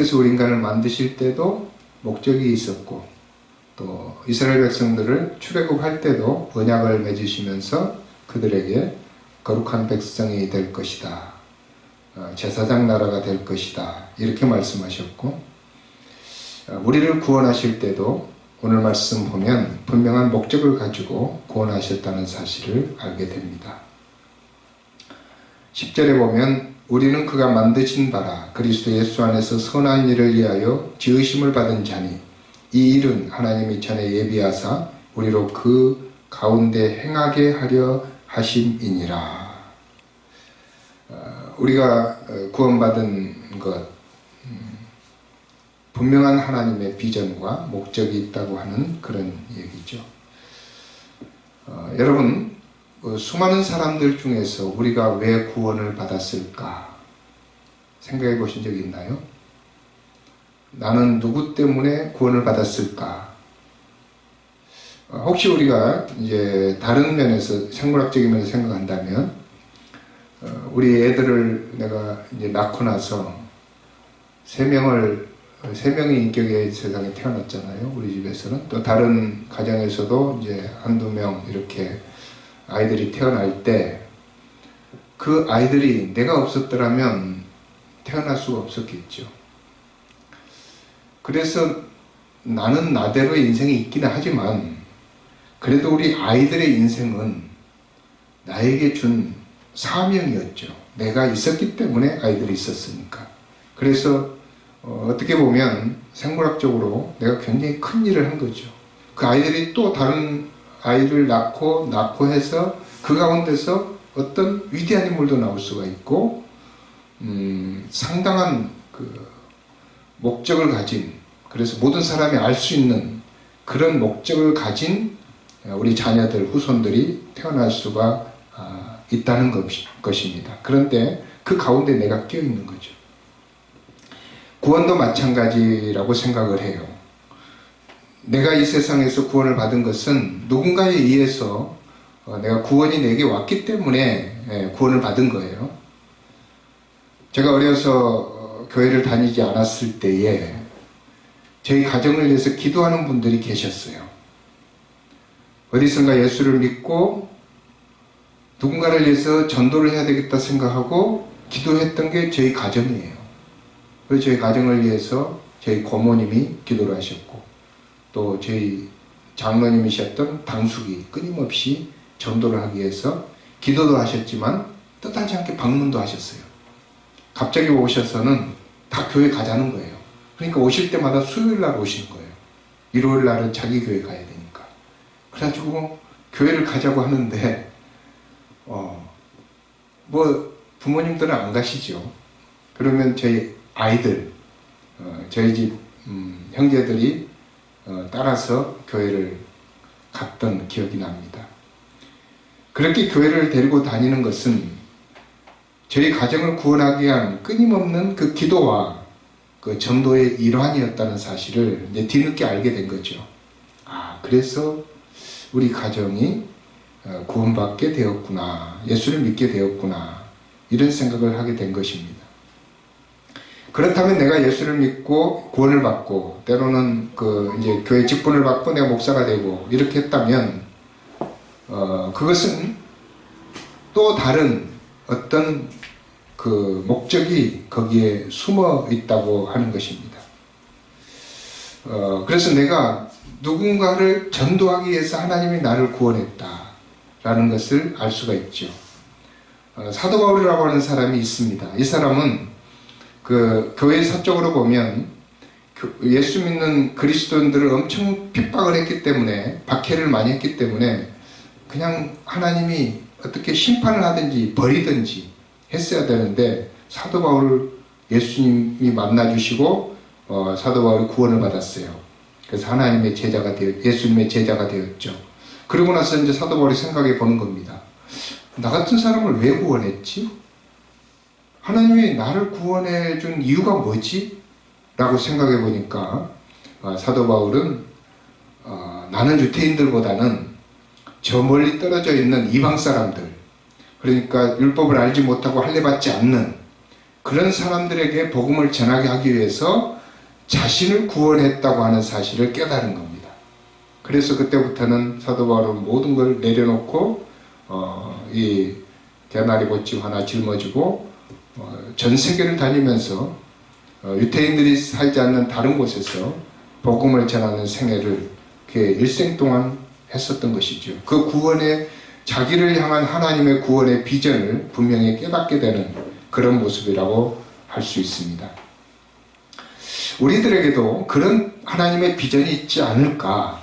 하나님께서 우리 인간을 만드실 때도 목적이 있었고, 또 이스라엘 백성들을 출애굽할 때도 언약을 맺으시면서 그들에게 거룩한 백성이 될 것이다, 제사장 나라가 될 것이다, 이렇게 말씀하셨고, 우리를 구원하실 때도 오늘 말씀 보면 분명한 목적을 가지고 구원하셨다는 사실을 알게 됩니다. 10절에 보면 우리는 그가 만드신 바라 그리스도 예수 안에서 선한 일을 위하여 지으심을 받은 자니 이 일은 하나님이 전에 예비하사 우리로 그 가운데 행하게 하려 하심이니라. 우리가 구원받은 것, 분명한 하나님의 비전과 목적이 있다고 하는 그런 얘기죠. 여러분, 수많은 사람들 중에서 우리가 왜 구원을 받았을까 생각해 보신 적이 있나요? 나는 누구 때문에 구원을 받았을까? 혹시 우리가 이제 다른 면에서, 생물학적인 면에서 생각한다면, 우리 애들을 내가 이제 낳고 나서 세 명의 인격의 세상에 태어났잖아요. 우리 집에서는. 또 다른 가정에서도 이제 한두 명 이렇게 아이들이 태어날 때 그 아이들이 내가 없었더라면 태어날 수가 없었겠죠. 그래서 나는 나대로의 인생이 있기는 하지만 그래도 우리 아이들의 인생은 나에게 준 사명이었죠. 내가 있었기 때문에 아이들이 있었으니까. 그래서 어떻게 보면 생물학적으로 내가 굉장히 큰 일을 한 거죠. 그 아이들이 또 다른 아이를 낳고 해서 그 가운데서 어떤 위대한 인물도 나올 수가 있고, 상당한 그 목적을 가진, 그래서 모든 사람이 알 수 있는 그런 목적을 가진 우리 자녀들, 후손들이 태어날 수가 있다는 것입니다. 그런데 그 가운데 내가 끼어 있는 거죠. 구원도 마찬가지라고 생각을 해요. 내가 이 세상에서 구원을 받은 것은 누군가에 의해서 내가 구원이 내게 왔기 때문에 구원을 받은 거예요. 제가 어려서 교회를 다니지 않았을 때에 저희 가정을 위해서 기도하는 분들이 계셨어요. 어디선가 예수를 믿고 누군가를 위해서 전도를 해야 되겠다 생각하고 기도했던 게 저희 가정이에요. 그래서 저희 가정을 위해서 저희 고모님이 기도를 하셨고, 또 저희 장로님이셨던 당숙이 끊임없이 전도를 하기 위해서 기도도 하셨지만 뜻하지 않게 방문도 하셨어요. 갑자기 오셔서는 다 교회 가자는 거예요. 그러니까 오실 때마다 수요일 날 오신 거예요. 일요일 날은 자기 교회 가야 되니까. 그래가지고 교회를 가자고 하는데 뭐 부모님들은 안 가시죠. 그러면 저희 아이들, 저희 집 형제들이 따라서 교회를 갔던 기억이 납니다. 그렇게 교회를 데리고 다니는 것은 저희 가정을 구원하기 위한 끊임없는 그 기도와 그 전도의 일환이었다는 사실을 이제 뒤늦게 알게 된 거죠. 그래서 우리 가정이 구원받게 되었구나, 예수를 믿게 되었구나, 이런 생각을 하게 된 것입니다. 그렇다면 내가 예수를 믿고 구원을 받고 때로는 이제 교회 직분을 받고 내가 목사가 되고 이렇게 했다면 그것은 또 다른 어떤 그 목적이 거기에 숨어 있다고 하는 것입니다. 그래서 내가 누군가를 전도하기 위해서 하나님이 나를 구원했다라는 것을 알 수가 있죠. 사도 바울이라고 하는 사람이 있습니다. 이 사람은 그 교회 사적으로 보면 예수 믿는 그리스도인들을 엄청 핍박을 했기 때문에, 박해를 많이 했기 때문에 그냥 하나님이 어떻게 심판을 하든지 버리든지 했어야 되는데 사도 바울을 예수님이 만나주시고 사도 바울이 구원을 받았어요. 그래서 하나님의 제자가 예수님의 제자가 되었죠. 그러고 나서 이제 사도 바울이 생각해 보는 겁니다. 나 같은 사람을 왜 구원했지? 하나님이 나를 구원해 준 이유가 뭐지? 라고 생각해 보니까 사도 바울은 나는 유대인들보다는 저 멀리 떨어져 있는 이방 사람들, 그러니까 율법을 알지 못하고 할례받지 않는 그런 사람들에게 복음을 전하게 하기 위해서 자신을 구원했다고 하는 사실을 깨달은 겁니다. 그래서 그때부터는 사도 바울은 모든 걸 내려놓고 이 대나리 보침 하나 짊어지고 전 세계를 다니면서 유태인들이 살지 않는 다른 곳에서 복음을 전하는 생애를 그의 일생 동안 했었던 것이죠. 그 구원의 자기를 향한 하나님의 구원의 비전을 분명히 깨닫게 되는 그런 모습이라고 할 수 있습니다. 우리들에게도 그런 하나님의 비전이 있지 않을까?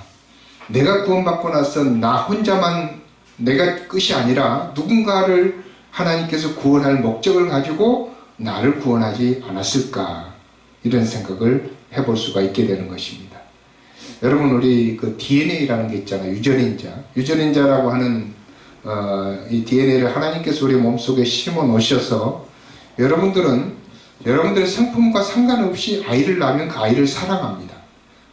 내가 구원받고 나서 나 혼자만 내가 끝이 아니라 누군가를 하나님께서 구원할 목적을 가지고 나를 구원하지 않았을까? 이런 생각을 해볼 수가 있게 되는 것입니다. 여러분, 우리 그 DNA라는 게 있잖아요. 유전인자라고 하는 이 DNA를 하나님께서 우리 몸속에 심어 놓으셔서 여러분들의 성품과 상관없이 아이를 낳으면 그 아이를 사랑합니다.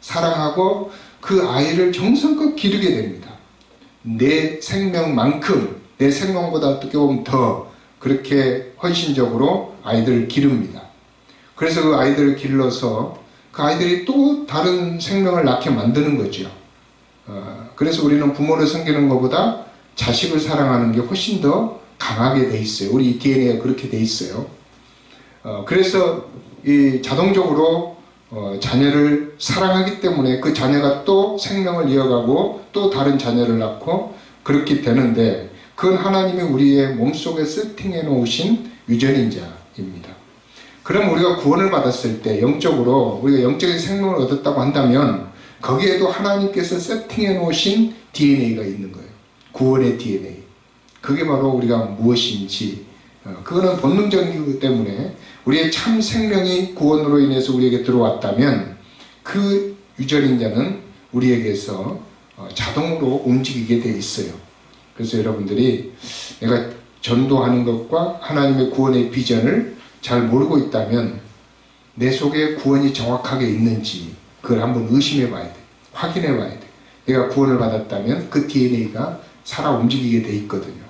사랑하고 그 아이를 정성껏 기르게 됩니다. 내 생명만큼, 내 생명보다 어떻게 보면 더 그렇게 헌신적으로 아이들을 기릅니다. 그래서 그 아이들을 길러서 그 아이들이 또 다른 생명을 낳게 만드는 거죠. 그래서 우리는 부모를 섬기는 것보다 자식을 사랑하는 게 훨씬 더 강하게 돼 있어요. 우리 DNA가 그렇게 돼 있어요. 그래서 이 자동적으로 자녀를 사랑하기 때문에 그 자녀가 또 생명을 이어가고 또 다른 자녀를 낳고 그렇게 되는데, 그건 하나님이 우리의 몸속에 세팅해 놓으신 유전인자입니다. 그럼 우리가 구원을 받았을 때 영적으로 우리가 영적인 생명을 얻었다고 한다면 거기에도 하나님께서 세팅해 놓으신 DNA가 있는 거예요. 구원의 DNA. 그게 바로 우리가 무엇인지, 그거는 본능적이기 때문에 우리의 참 생명이 구원으로 인해서 우리에게 들어왔다면 그 유전인자는 우리에게서 자동으로 움직이게 돼 있어요. 그래서 여러분들이 내가 전도하는 것과 하나님의 구원의 비전을 잘 모르고 있다면 내 속에 구원이 정확하게 있는지 그걸 한번 의심해 봐야 돼. 확인해 봐야 돼. 내가 구원을 받았다면 그 DNA가 살아 움직이게 돼 있거든요.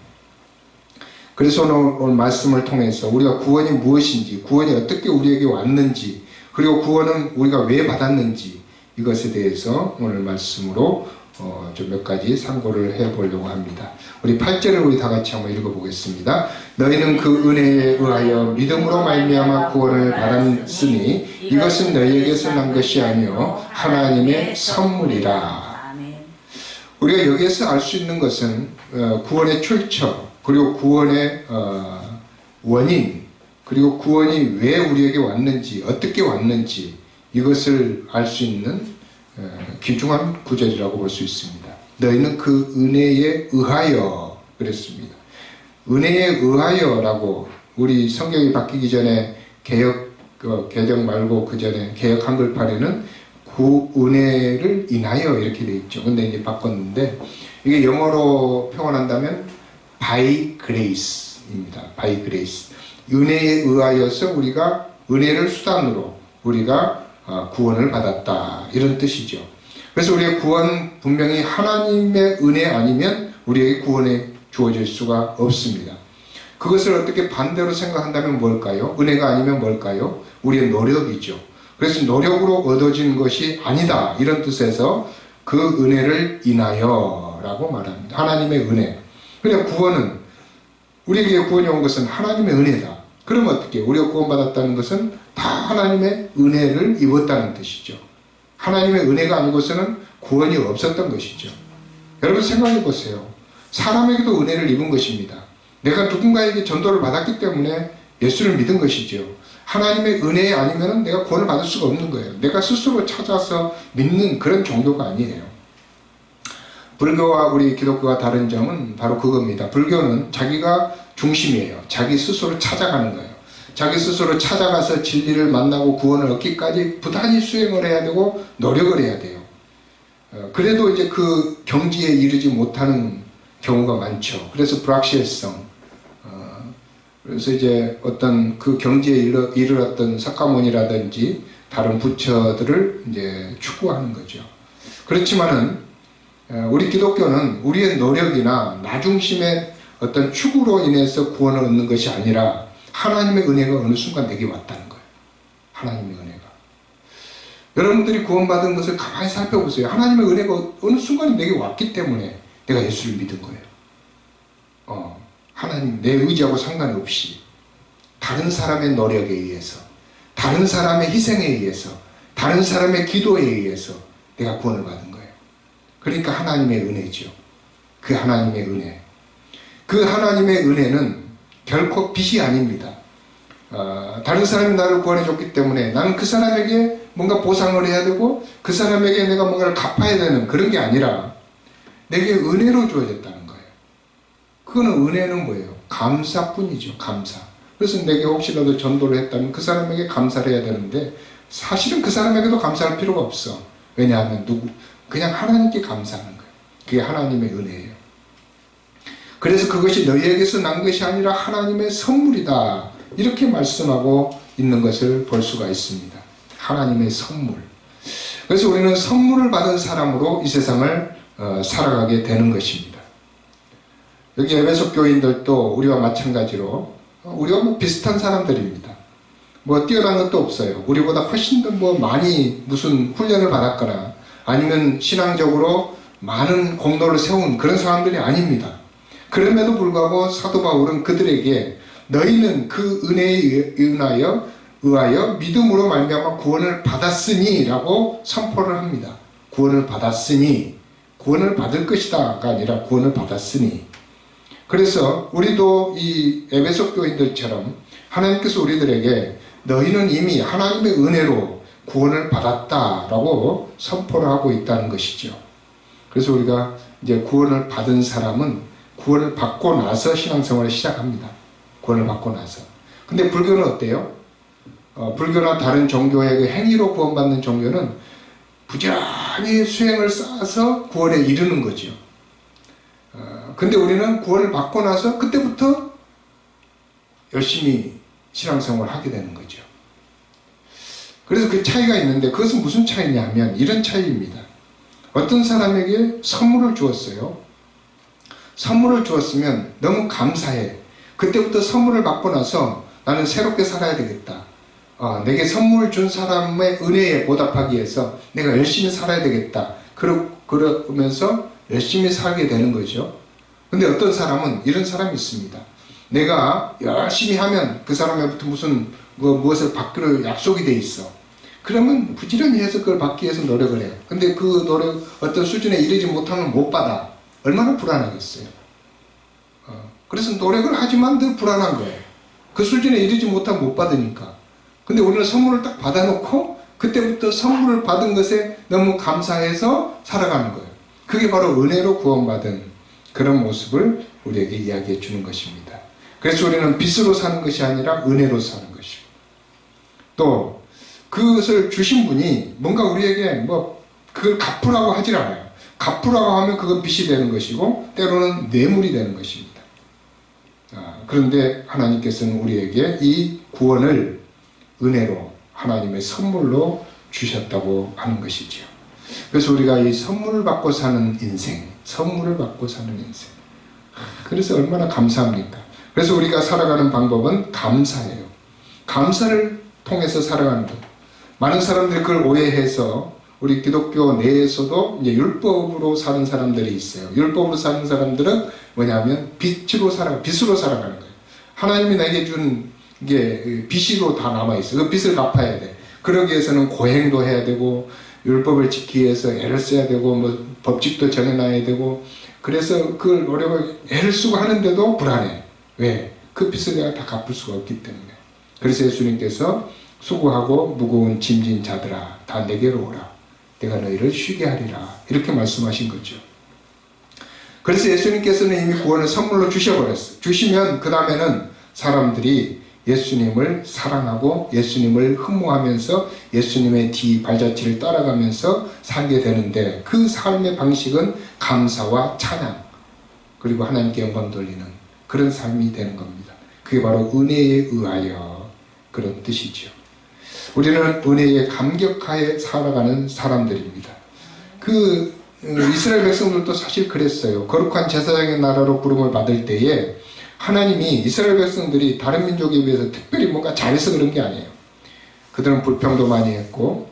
그래서 오늘 말씀을 통해서 우리가 구원이 무엇인지, 구원이 어떻게 우리에게 왔는지, 그리고 구원은 우리가 왜 받았는지, 이것에 대해서 오늘 말씀으로 좀 몇 가지 상고를 해보려고 합니다. 우리 8절을 우리 다 같이 한번 읽어보겠습니다. 너희는 그 은혜에 의하여 믿음으로 말미암아 구원을 받았으니 이것은 너희에게서 난 것이 아니요 하나님의 선물이라. 우리가 여기에서 알 수 있는 것은 구원의 출처, 그리고 구원의 원인, 그리고 구원이 왜 우리에게 왔는지, 어떻게 왔는지 이것을 알 수 있는 귀중한 구절이라고 볼 수 있습니다. 너희는 그 은혜에 의하여 그랬습니다. 은혜에 의하여라고 우리 성경이 바뀌기 전에 개정 말고 그 전에 개역 한글판에는 그 은혜를 인하여 이렇게 돼 있죠. 근데 이제 바꿨는데 이게 영어로 표현한다면 by grace입니다. by grace. 은혜에 의하여서 우리가 은혜를 수단으로 우리가 구원을 받았다, 이런 뜻이죠. 그래서 우리의 구원 분명히 하나님의 은혜 아니면 우리에게 구원이 주어질 수가 없습니다. 그것을 어떻게 반대로 생각한다면 뭘까요? 은혜가 아니면 뭘까요? 우리의 노력이죠. 그래서 노력으로 얻어진 것이 아니다, 이런 뜻에서 그 은혜를 인하여 라고 말합니다. 하나님의 은혜. 그러니까 구원은, 우리에게 구원이 온 것은 하나님의 은혜다. 그럼 어떻게? 우리가 구원받았다는 것은 다 하나님의 은혜를 입었다는 뜻이죠. 하나님의 은혜가 아니고서는 구원이 없었던 것이죠. 여러분 생각해 보세요. 사람에게도 은혜를 입은 것입니다. 내가 누군가에게 전도를 받았기 때문에 예수를 믿은 것이죠. 하나님의 은혜 아니면 내가 구원을 받을 수가 없는 거예요. 내가 스스로 찾아서 믿는 그런 종교가 아니에요. 불교와 우리 기독교가 다른 점은 바로 그겁니다. 불교는 자기가 중심이에요. 자기 스스로 찾아가는 거예요. 자기 스스로 찾아가서 진리를 만나고 구원을 얻기까지 부단히 수행을 해야 되고 노력을 해야 돼요. 그래도 이제 그 경지에 이르지 못하는 경우가 많죠. 그래서 불확실성. 그래서 이제 어떤 그 경지에 이르렀던 석가모니라든지 다른 부처들을 이제 추구하는 거죠. 그렇지만은 우리 기독교는 우리의 노력이나 나 중심의 어떤 추구로 인해서 구원을 얻는 것이 아니라 하나님의 은혜가 어느 순간 내게 왔다는 거예요. 하나님의 은혜가. 여러분들이 구원받은 것을 가만히 살펴보세요. 하나님의 은혜가 어느 순간 내게 왔기 때문에 내가 예수를 믿은 거예요. 하나님, 내 의지하고 상관없이 다른 사람의 노력에 의해서, 다른 사람의 희생에 의해서, 다른 사람의 기도에 의해서 내가 구원을 받은 거예요. 그러니까 하나님의 은혜죠. 그 하나님의 은혜. 그 하나님의 은혜는 결코 빚이 아닙니다. 다른 사람이 나를 구원해줬기 때문에 나는 그 사람에게 뭔가 보상을 해야 되고 그 사람에게 내가 뭔가를 갚아야 되는 그런 게 아니라 내게 은혜로 주어졌다는 거예요. 그거는 은혜는 뭐예요? 감사뿐이죠. 감사. 그래서 내게 혹시라도 전도를 했다면 그 사람에게 감사를 해야 되는데 사실은 그 사람에게도 감사할 필요가 없어. 왜냐하면 그냥 하나님께 감사하는 거예요. 그게 하나님의 은혜예요. 그래서 그것이 너희에게서 난 것이 아니라 하나님의 선물이다. 이렇게 말씀하고 있는 것을 볼 수가 있습니다. 하나님의 선물. 그래서 우리는 선물을 받은 사람으로 이 세상을 살아가게 되는 것입니다. 여기 에베소 교인들도 우리와 마찬가지로 우리가 뭐 비슷한 사람들입니다. 뭐 뛰어난 것도 없어요. 우리보다 훨씬 더 뭐 많이 무슨 훈련을 받았거나 아니면 신앙적으로 많은 공로를 세운 그런 사람들이 아닙니다. 그럼에도 불구하고 사도 바울은 그들에게 너희는 그 은혜에 의하여 믿음으로 말미암아 구원을 받았으니 라고 선포를 합니다. 구원을 받았으니, 구원을 받을 것이다가 아니라 구원을 받았으니. 그래서 우리도 이 에베소 교인들처럼 하나님께서 우리들에게 너희는 이미 하나님의 은혜로 구원을 받았다라고 선포를 하고 있다는 것이죠. 그래서 우리가 이제 구원을 받은 사람은 구원을 받고 나서 신앙생활을 시작합니다. 구원을 받고 나서. 근데 불교는 어때요? 불교나 다른 종교의 그 행위로 구원받는 종교는 부지런히 수행을 쌓아서 구원에 이르는 거죠. 근데 우리는 구원을 받고 나서 그때부터 열심히 신앙생활을 하게 되는 거죠. 그래서 그 차이가 있는데 그것은 무슨 차이냐 하면 이런 차이입니다. 어떤 사람에게 선물을 주었어요. 선물을 주었으면 너무 감사해. 그때부터 선물을 받고 나서 나는 새롭게 살아야 되겠다. 내게 선물을 준 사람의 은혜에 보답하기 위해서 내가 열심히 살아야 되겠다. 그러면서 열심히 살게 되는 거죠. 근데 어떤 사람은 이런 사람이 있습니다. 내가 열심히 하면 그 사람에부터 무엇을 받기로 약속이 돼 있어. 그러면 부지런히 해서 그걸 받기 위해서 노력을 해요. 근데 그 노력 어떤 수준에 이르지 못하면 못 받아. 얼마나 불안하겠어요. 그래서 노력을 하지만 늘 불안한 거예요. 그 수준에 이르지 못하면 못 받으니까. 근데 우리는 선물을 딱 받아놓고 그때부터 선물을 받은 것에 너무 감사해서 살아가는 거예요. 그게 바로 은혜로 구원받은 그런 모습을 우리에게 이야기해 주는 것입니다. 그래서 우리는 빚으로 사는 것이 아니라 은혜로 사는 것이고, 또 그것을 주신 분이 뭔가 우리에게 그걸 갚으라고 하질 않아요. 갚으라고 하면 그건 빚이 되는 것이고 때로는 뇌물이 되는 것입니다. 그런데 하나님께서는 우리에게 이 구원을 은혜로 하나님의 선물로 주셨다고 하는 것이죠. 그래서 우리가 이 선물을 받고 사는 인생, 선물을 받고 사는 인생. 그래서 얼마나 감사합니까? 그래서 우리가 살아가는 방법은 감사예요. 감사를 통해서 살아가는 것. 많은 사람들이 그걸 오해해서 우리 기독교 내에서도 이제 율법으로 사는 사람들이 있어요. 율법으로 사는 사람들은 뭐냐면 빚으로 살아가는 거예요. 하나님이 내게 준 게 빚으로 다 남아있어요. 그 빚을 갚아야 돼. 그러기 위해서는 고행도 해야 되고 율법을 지키기 위해서 애를 써야 되고 법칙도 정해놔야 되고 그래서 그걸 노력을 애를 쓰고 하는데도 불안해. 왜? 그 빚을 내가 다 갚을 수가 없기 때문에. 그래서 예수님께서 수고하고 무거운 짐진 자들아 다 내게로 오라. 내가 너희를 쉬게 하리라. 이렇게 말씀하신 거죠. 그래서 예수님께서는 이미 구원을 선물로 주셔버렸어요. 주시면 그 다음에는 사람들이 예수님을 사랑하고 예수님을 흠모하면서 예수님의 뒤 발자취를 따라가면서 살게 되는데 그 삶의 방식은 감사와 찬양 그리고 하나님께 영광 돌리는 그런 삶이 되는 겁니다. 그게 바로 은혜에 의하여 그런 뜻이죠. 우리는 은혜에 감격하여 살아가는 사람들입니다. 이스라엘 백성들도 사실 그랬어요. 거룩한 제사장의 나라로 부름을 받을 때에 하나님이 이스라엘 백성들이 다른 민족에 비해서 특별히 뭔가 잘해서 그런 게 아니에요. 그들은 불평도 많이 했고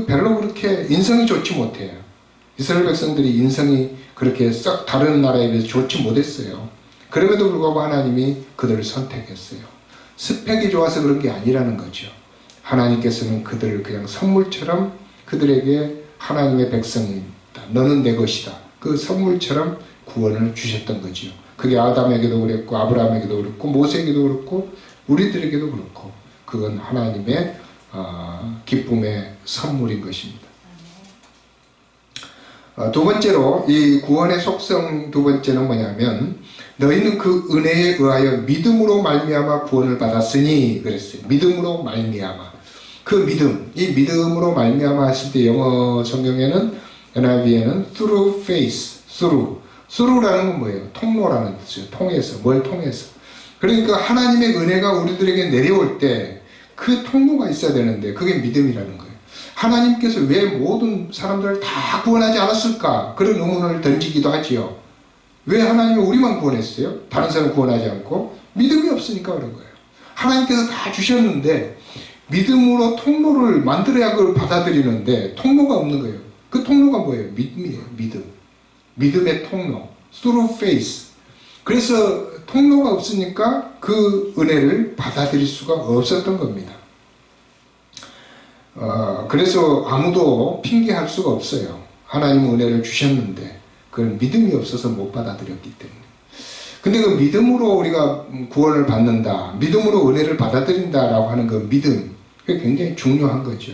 별로 그렇게 인성이 좋지 못해요. 이스라엘 백성들이 인성이 그렇게 썩 다른 나라에 비해서 좋지 못했어요. 그럼에도 불구하고 하나님이 그들을 선택했어요. 스펙이 좋아서 그런 게 아니라는 거죠. 하나님께서는 그들을 그냥 선물처럼 그들에게 하나님의 백성이다. 너는 내 것이다. 그 선물처럼 구원을 주셨던 거죠. 그게 아담에게도 그랬고 아브라함에게도 그렇고 모세에게도 그렇고 우리들에게도 그렇고 그건 하나님의 기쁨의 선물인 것입니다. 두 번째로 이 구원의 속성 두 번째는 뭐냐면 너희는 그 은혜에 의하여 믿음으로 말미암아 구원을 받았으니 그랬어요. 믿음으로 말미암아. 그 믿음, 이 믿음으로 말미암아 했을 때 영어 성경에는 NIV에는 through faith, through라는 건 뭐예요? 통로라는 뜻이에요. 통해서, 뭘 통해서. 그러니까 하나님의 은혜가 우리들에게 내려올 때 그 통로가 있어야 되는데 그게 믿음이라는 거예요. 하나님께서 왜 모든 사람들을 다 구원하지 않았을까? 그런 의문을 던지기도 하지요. 왜 하나님이 우리만 구원했어요? 다른 사람 구원하지 않고? 믿음이 없으니까 그런 거예요. 하나님께서 다 주셨는데 믿음으로 통로를 만들어야 그걸 받아들이는데 통로가 없는 거예요. 그 통로가 뭐예요? 믿음이에요. 믿음. 믿음의 통로. through faith. 그래서 통로가 없으니까 그 은혜를 받아들일 수가 없었던 겁니다. 그래서 아무도 핑계할 수가 없어요. 하나님 은혜를 주셨는데 그걸 믿음이 없어서 못 받아들였기 때문에. 근데 그 믿음으로 우리가 구원을 받는다, 믿음으로 은혜를 받아들인다라고 하는 그 믿음, 그게 굉장히 중요한 거죠.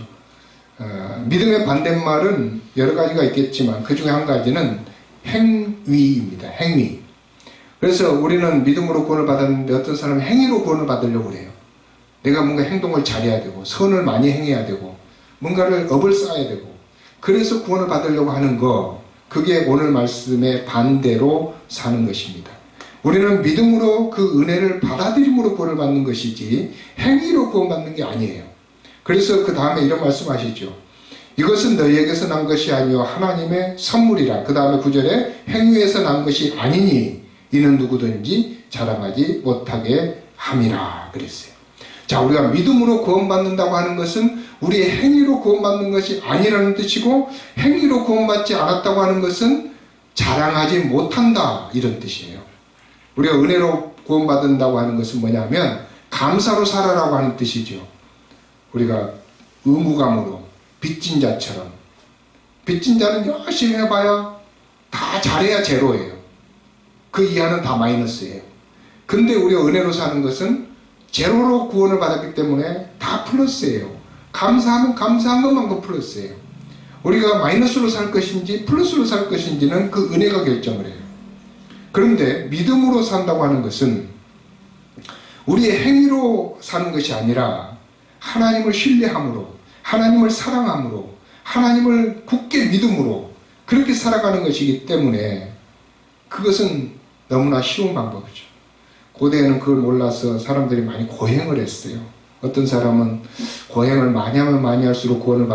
믿음의 반대말은 여러 가지가 있겠지만 그 중에 한 가지는 행위입니다. 행위. 그래서 우리는 믿음으로 구원을 받았는데 어떤 사람은 행위로 구원을 받으려고 그래요. 내가 뭔가 행동을 잘해야 되고 선을 많이 행해야 되고 뭔가를 업을 쌓아야 되고 그래서 구원을 받으려고 하는 거, 그게 오늘 말씀의 반대로 사는 것입니다. 우리는 믿음으로 그 은혜를 받아들임으로 구원을 받는 것이지 행위로 구원받는 게 아니에요. 그래서 그 다음에 이런 말씀하시죠. 이것은 너희에게서 난 것이 아니요 하나님의 선물이라. 그 다음에 9절에 행위에서 난 것이 아니니 이는 누구든지 자랑하지 못하게 함이라 그랬어요. 자, 우리가 믿음으로 구원받는다고 하는 것은 우리의 행위로 구원받는 것이 아니라는 뜻이고, 행위로 구원받지 않았다고 하는 것은 자랑하지 못한다 이런 뜻이에요. 우리가 은혜로 구원받는다고 하는 것은 뭐냐면 감사로 살아라고 하는 뜻이죠. 우리가 의무감으로 빚진 자처럼, 빚진 자는 열심히 해봐야 다 잘해야 제로예요. 그 이하는 다 마이너스예요. 근데 우리가 은혜로 사는 것은 제로로 구원을 받았기 때문에 다 플러스예요. 감사하면 감사한 것만큼 플러스예요. 우리가 마이너스로 살 것인지 플러스로 살 것인지는 그 은혜가 결정을 해요. 그런데 믿음으로 산다고 하는 것은 우리의 행위로 사는 것이 아니라 하나님을 신뢰함으로, 하나님을 사랑함으로, 하나님을 굳게 믿음으로 그렇게 살아가는 것이기 때문에 그것은 너무나 쉬운 방법이죠. 고대에는 그걸 몰라서 사람들이 많이 고행을 했어요. 어떤 사람은 고행을 많이 하면 많이 할수록 구원을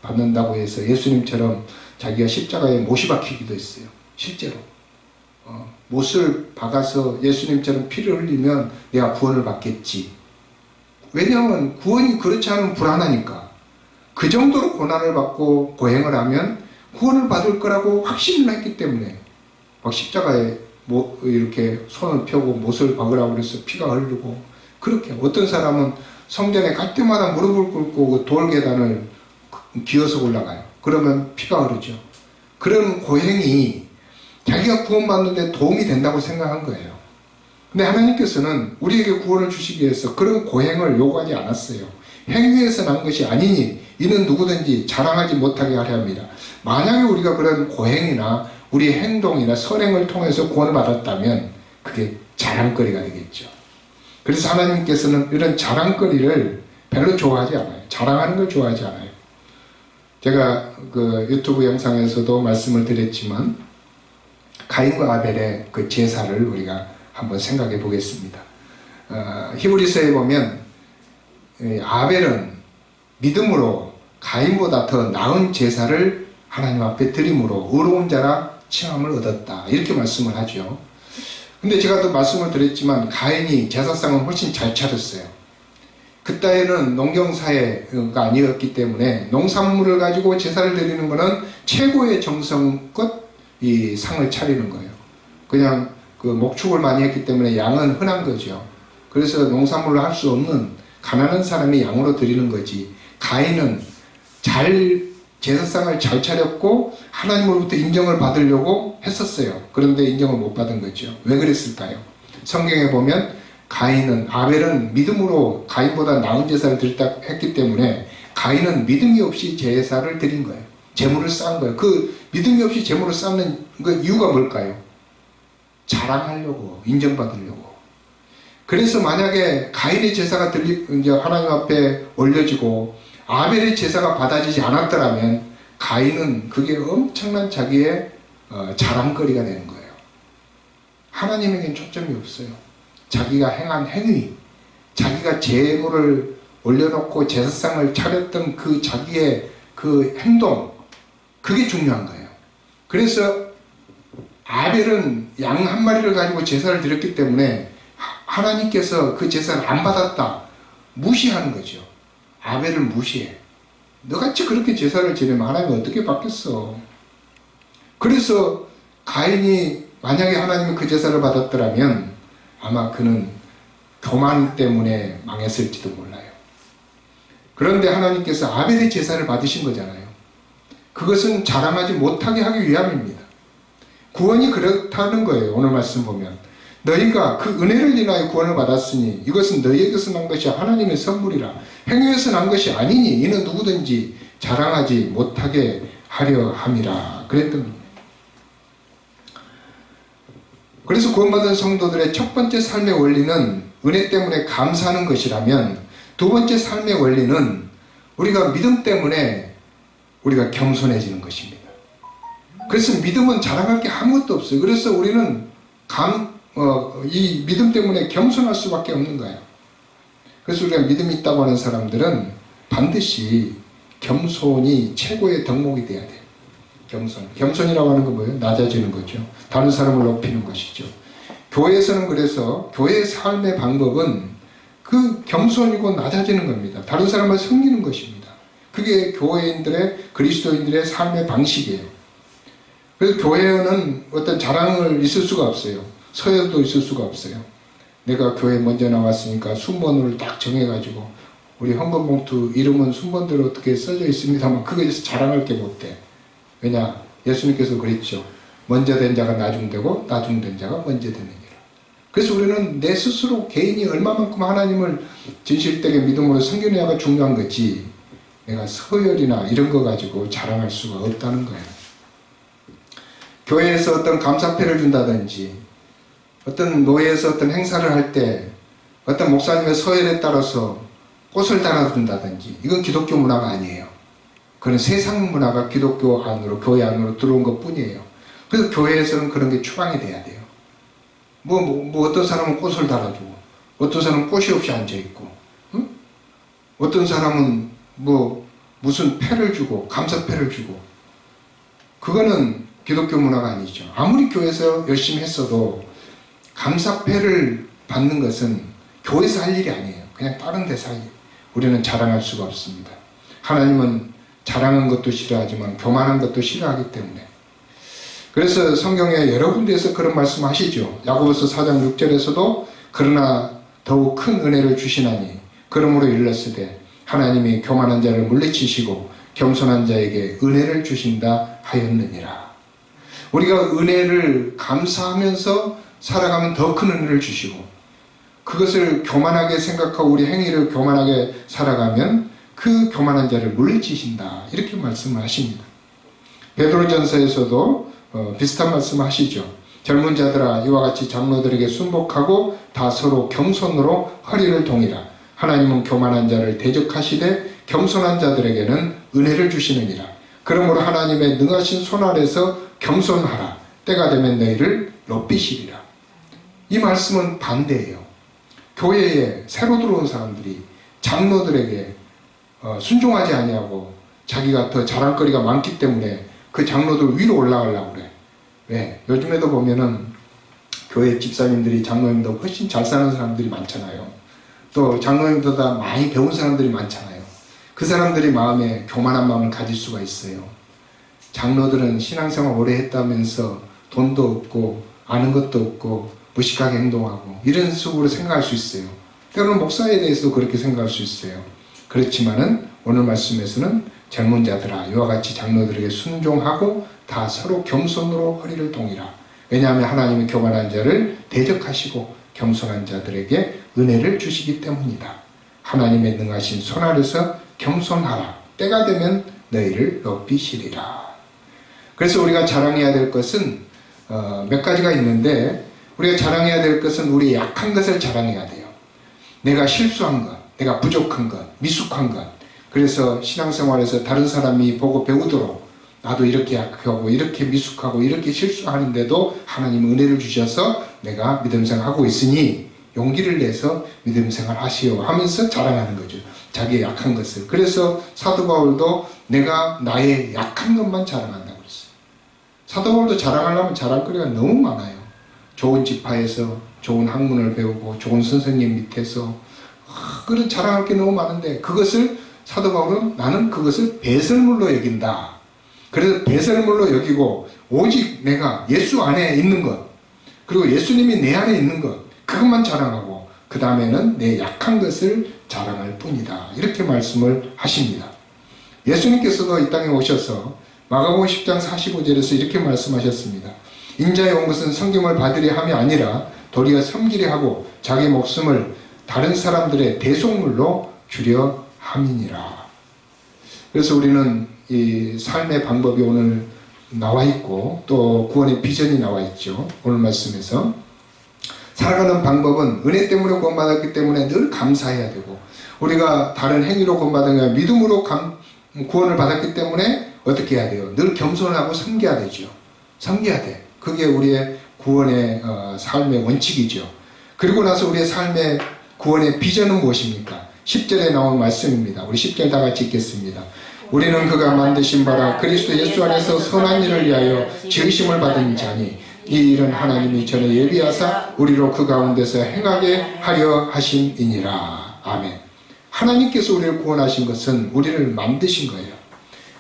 받는다고 해서 예수님처럼 자기가 십자가에 못이 박히기도 했어요. 실제로. 못을 박아서 예수님처럼 피를 흘리면 내가 구원을 받겠지. 왜냐하면 구원이 그렇지 않으면 불안하니까. 그 정도로 고난을 받고 고행을 하면 구원을 받을 거라고 확신을 했기 때문에 막 십자가에 이렇게 손을 펴고 못을 박으라고 그래서 피가 흐르고, 그렇게 어떤 사람은 성전에 갈 때마다 무릎을 꿇고 그 돌 계단을 기어서 올라가요. 그러면 피가 흐르죠. 그런 고행이 자기가 구원받는데 도움이 된다고 생각한 거예요. 근데 하나님께서는 우리에게 구원을 주시기 위해서 그런 고행을 요구하지 않았어요. 행위에서 난 것이 아니니 이는 누구든지 자랑하지 못하게 하려 합니다. 만약에 우리가 그런 고행이나 우리의 행동이나 선행을 통해서 구원을 받았다면 그게 자랑거리가 되겠죠. 그래서 하나님께서는 이런 자랑거리를 별로 좋아하지 않아요. 자랑하는 걸 좋아하지 않아요. 제가 그 유튜브 영상에서도 말씀을 드렸지만 가인과 아벨의 그 제사를 우리가 한번 생각해 보겠습니다. 히브리서에 보면 아벨은 믿음으로 가인보다 더 나은 제사를 하나님 앞에 드림으로 의로운 자라 칭함을 얻었다, 이렇게 말씀을 하죠. 근데 제가 또 말씀을 드렸지만 가인이 제사상은 훨씬 잘 차렸어요. 그때에는 농경사회가 아니었기 때문에 농산물을 가지고 제사를 드리는 것은 최고의 정성껏 이 상을 차리는 거예요. 그냥 그 목축을 많이 했기 때문에 양은 흔한 거죠. 그래서 농산물을 할 수 없는 가난한 사람이 양으로 드리는 거지. 가인은 제사상을 잘 차렸고 하나님으로부터 인정을 받으려고 했었어요. 그런데 인정을 못 받은 거죠. 왜 그랬을까요? 성경에 보면 아벨은 믿음으로 가인보다 나은 제사를 드렸다 했기 때문에 가인은 믿음이 없이 제사를 드린 거예요. 제물을 쌓은 거예요. 그 믿음이 없이 제물을 쌓는 그 이유가 뭘까요? 자랑하려고, 인정받으려고. 그래서 만약에 가인의 제사가 이제 하나님 앞에 올려지고 아벨의 제사가 받아지지 않았더라면 가인은 그게 엄청난 자기의 자랑거리가 되는 거예요. 하나님에겐 초점이 없어요. 자기가 행한 행위, 자기가 제물을 올려놓고 제사상을 차렸던 그 자기의 그 행동, 그게 중요한 거예요. 그래서 아벨은 양 한 마리를 가지고 제사를 드렸기 때문에 하나님께서 그 제사를 안 받았다, 무시하는 거죠. 아벨을 무시해. 너같이 그렇게 제사를 지내면 하나님은 어떻게 받겠어? 그래서 가인이 만약에 하나님이 그 제사를 받았더라면 아마 그는 교만 때문에 망했을지도 몰라요. 그런데 하나님께서 아벨의 제사를 받으신 거잖아요. 그것은 자랑하지 못하게 하기 위함입니다. 구원이 그렇다는 거예요. 오늘 말씀 보면 너희가 그 은혜를 인하여 구원을 받았으니 이것은 너희에게서 난 것이 하나님의 선물이라. 행위에서 난 것이 아니니 이는 누구든지 자랑하지 못하게 하려 함이라. 그랬던 겁니다. 그래서 구원받은 성도들의 첫 번째 삶의 원리는 은혜 때문에 감사하는 것이라면, 두 번째 삶의 원리는 우리가 믿음 때문에 우리가 겸손해지는 것입니다. 그래서 믿음은 자랑할 게 아무것도 없어요. 그래서 우리는 이 믿음 때문에 겸손할 수밖에 없는 거예요. 그래서 우리가 믿음이 있다고 하는 사람들은 반드시 겸손이 최고의 덕목이 돼야 돼요. 겸손이라고 하는 건 뭐예요? 낮아지는 거죠. 다른 사람을 높이는 것이죠. 교회에서는 그래서 교회의 삶의 방법은 그 겸손이고 낮아지는 겁니다. 다른 사람을 섬기는 것입니다. 그게 교회인들의, 그리스도인들의 삶의 방식이에요. 그래서 교회는 어떤 자랑을 있을 수가 없어요. 서열도 있을 수가 없어요. 내가 교회 먼저 나왔으니까 순번호를 딱 정해가지고 우리 헌금봉투 이름은 순번대로 어떻게 써져 있습니다만 그거에서 자랑할 게 못 돼. 왜냐? 예수님께서 그랬죠. 먼저 된 자가 나중되고 나중된 자가 먼저 되느니라. 그래서 우리는 내 스스로 개인이 얼마만큼 하나님을 진실되게 믿음으로 섬기느냐가 중요한 거지, 내가 서열이나 이런 거 가지고 자랑할 수가 없다는 거예요. 교회에서 어떤 감사패를 준다든지 어떤 노예에서 어떤 행사를 할 때 어떤 목사님의 서열에 따라서 꽃을 달아준다든지, 이건 기독교 문화가 아니에요. 그건 세상 문화가 기독교 안으로, 교회 안으로 들어온 것 뿐이에요. 그래서 교회에서는 그런 게 추방이 돼야 돼요. 어떤 사람은 꽃을 달아주고, 어떤 사람은 꽃이 없이 앉아있고, 응? 어떤 사람은 무슨 패를 주고, 감사패를 주고, 그거는 기독교 문화가 아니죠. 아무리 교회에서 열심히 했어도 감사패를 받는 것은 교회에서 할 일이 아니에요. 그냥 다른 데서 할 일. 우리는 자랑할 수가 없습니다. 하나님은 자랑한 것도 싫어하지만 교만한 것도 싫어하기 때문에. 그래서 성경에 여러 군데에서 그런 말씀 하시죠. 야고보서 4장 6절에서도 그러나 더욱 큰 은혜를 주시나니 그러므로 일렀으되 하나님이 교만한 자를 물리치시고 겸손한 자에게 은혜를 주신다 하였느니라. 우리가 은혜를 감사하면서 살아가면 더 큰 은혜를 주시고, 그것을 교만하게 생각하고 우리 행위를 교만하게 살아가면 그 교만한 자를 물리치신다, 이렇게 말씀을 하십니다. 베드로전서에서도 비슷한 말씀을 하시죠. 젊은 자들아 이와 같이 장로들에게 순복하고 다 서로 겸손으로 허리를 동이라. 하나님은 교만한 자를 대적하시되 겸손한 자들에게는 은혜를 주시느니라. 그러므로 하나님의 능하신 손 아래서 겸손하라. 때가 되면 너희를 높이시리라. 이 말씀은 반대예요. 교회에 새로 들어온 사람들이 장로들에게 순종하지 아니하고 자기가 더 자랑거리가 많기 때문에 그 장로들 위로 올라가려고 그래. 왜? 요즘에도 보면은 교회 집사님들이 장로님보다 훨씬 잘 사는 사람들이 많잖아요. 또 장로님보다 많이 배운 사람들이 많잖아요. 그 사람들이 마음에 교만한 마음을 가질 수가 있어요. 장로들은 신앙생활 오래 했다면서 돈도 없고 아는 것도 없고 무식하게 행동하고 이런 식으로 생각할 수 있어요. 때로는 목사에 대해서도 그렇게 생각할 수 있어요. 그렇지만은 오늘 말씀에서는 젊은 자들아 이와 같이 장로들에게 순종하고 다 서로 겸손으로 허리를 동이라. 왜냐하면 하나님은 교만한 자를 대적하시고 겸손한 자들에게 은혜를 주시기 때문이다. 하나님의 능하신 손 아래서 겸손하라. 때가 되면 너희를 높이시리라. 그래서 우리가 자랑해야 될 것은 몇 가지가 있는데, 우리가 자랑해야 될 것은 우리 약한 것을 자랑해야 돼요. 내가 실수한 것, 내가 부족한 것, 미숙한 것. 그래서 신앙생활에서 다른 사람이 보고 배우도록 나도 이렇게 약하고 이렇게 미숙하고 이렇게 실수하는데도 하나님 은혜를 주셔서 내가 믿음생활하고 있으니 용기를 내서 믿음생활 하시오 하면서 자랑하는 거죠. 자기의 약한 것을. 그래서 사도 바울도 내가 나의 약한 것만 자랑한다고 그랬어요. 사도 바울도 자랑하려면 자랑거리가 너무 많아요. 좋은 지파에서 좋은 학문을 배우고 좋은 선생님 밑에서 그런 자랑할 게 너무 많은데, 그것을 사도 바울은 나는 그것을 배설물로 여긴다. 그래서 배설물로 여기고 오직 내가 예수 안에 있는 것, 그리고 예수님이 내 안에 있는 것, 그것만 자랑하고 그 다음에는 내 약한 것을 자랑할 뿐이다. 이렇게 말씀을 하십니다. 예수님께서도 이 땅에 오셔서 마가복음 10장 45절에서 이렇게 말씀하셨습니다. 인자에 온 것은 섬김을 받으려 함이 아니라 도리어 섬기려 하고 자기 목숨을 다른 사람들의 대속물로 주려 함이니라. 그래서 우리는 이 삶의 방법이 오늘 나와 있고 또 구원의 비전이 나와 있죠. 오늘 말씀에서 살아가는 방법은 은혜 때문에 구원받았기 때문에 늘 감사해야 되고, 우리가 다른 행위로 구원받은 게 아니라 믿음으로 구원을 받았기 때문에 어떻게 해야 돼요? 늘 겸손하고 섬겨야 되죠. 섬겨야 돼. 그게 우리의 구원의 삶의 원칙이죠. 그리고 나서 우리의 삶의 구원의 비전은 무엇입니까? 10절에 나온 말씀입니다. 우리 10절 다 같이 읽겠습니다. 우리는 그가 만드신 바라 그리스도 예수 안에서 선한 일을 위하여 지으심을 받은 자니 이 일은 하나님이 전에 예비하사 우리로 그 가운데서 행하게 하려 하심이니라. 아멘. 하나님께서 우리를 구원하신 것은 우리를 만드신 거예요.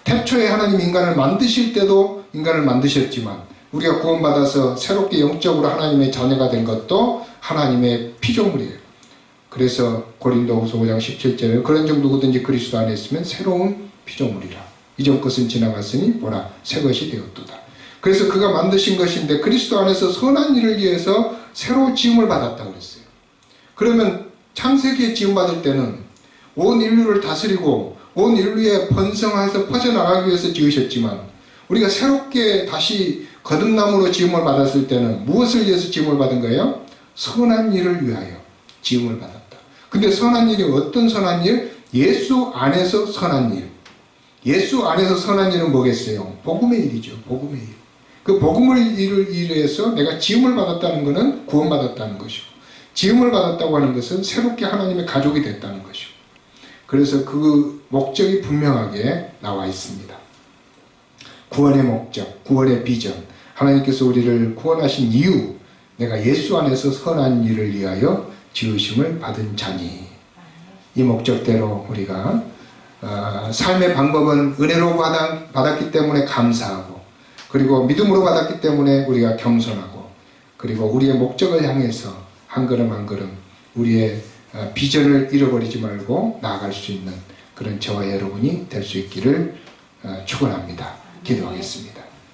태초에 하나님 인간을 만드실 때도 인간을 만드셨지만 우리가 구원받아서 새롭게 영적으로 하나님의 자녀가 된 것도 하나님의 피조물이에요. 그래서 고린도후서 5장 17절에 그런 정 누구든지 그리스도 안에 있으면 새로운 피조물이라. 이전 것은 지나갔으니 보라 새 것이 되었도다. 그래서 그가 만드신 것인데 그리스도 안에서 선한 일을 위해서 새로 지음을 받았다고 그랬어요. 그러면 창세기에 지음받을 때는 온 인류를 다스리고 온 인류에 번성해서 퍼져나가기 위해서 지으셨지만 우리가 새롭게 다시 거듭남으로 지음을 받았을 때는 무엇을 위해서 지음을 받은 거예요? 선한 일을 위하여 지음을 받았다. 근데 선한 일이 어떤 선한 일? 예수 안에서 선한 일. 예수 안에서 선한 일은 뭐겠어요? 복음의 일이죠. 복음의 일. 그 복음을 일을 위해서 내가 지음을 받았다는 것은 구원받았다는 것이고, 지음을 받았다고 하는 것은 새롭게 하나님의 가족이 됐다는 것이고, 그래서 그 목적이 분명하게 나와 있습니다. 구원의 목적, 구원의 비전, 하나님께서 우리를 구원하신 이유, 내가 예수 안에서 선한 일을 위하여 지으심을 받은 자니, 이 목적대로 우리가 삶의 방법은 은혜로 받았기 때문에 감사하고, 그리고 믿음으로 받았기 때문에 우리가 겸손하고, 그리고 우리의 목적을 향해서 한 걸음 한 걸음 우리의 비전을 잃어버리지 말고 나아갈 수 있는 그런 저와 여러분이 될 수 있기를 축원합니다. 기도하겠습니다.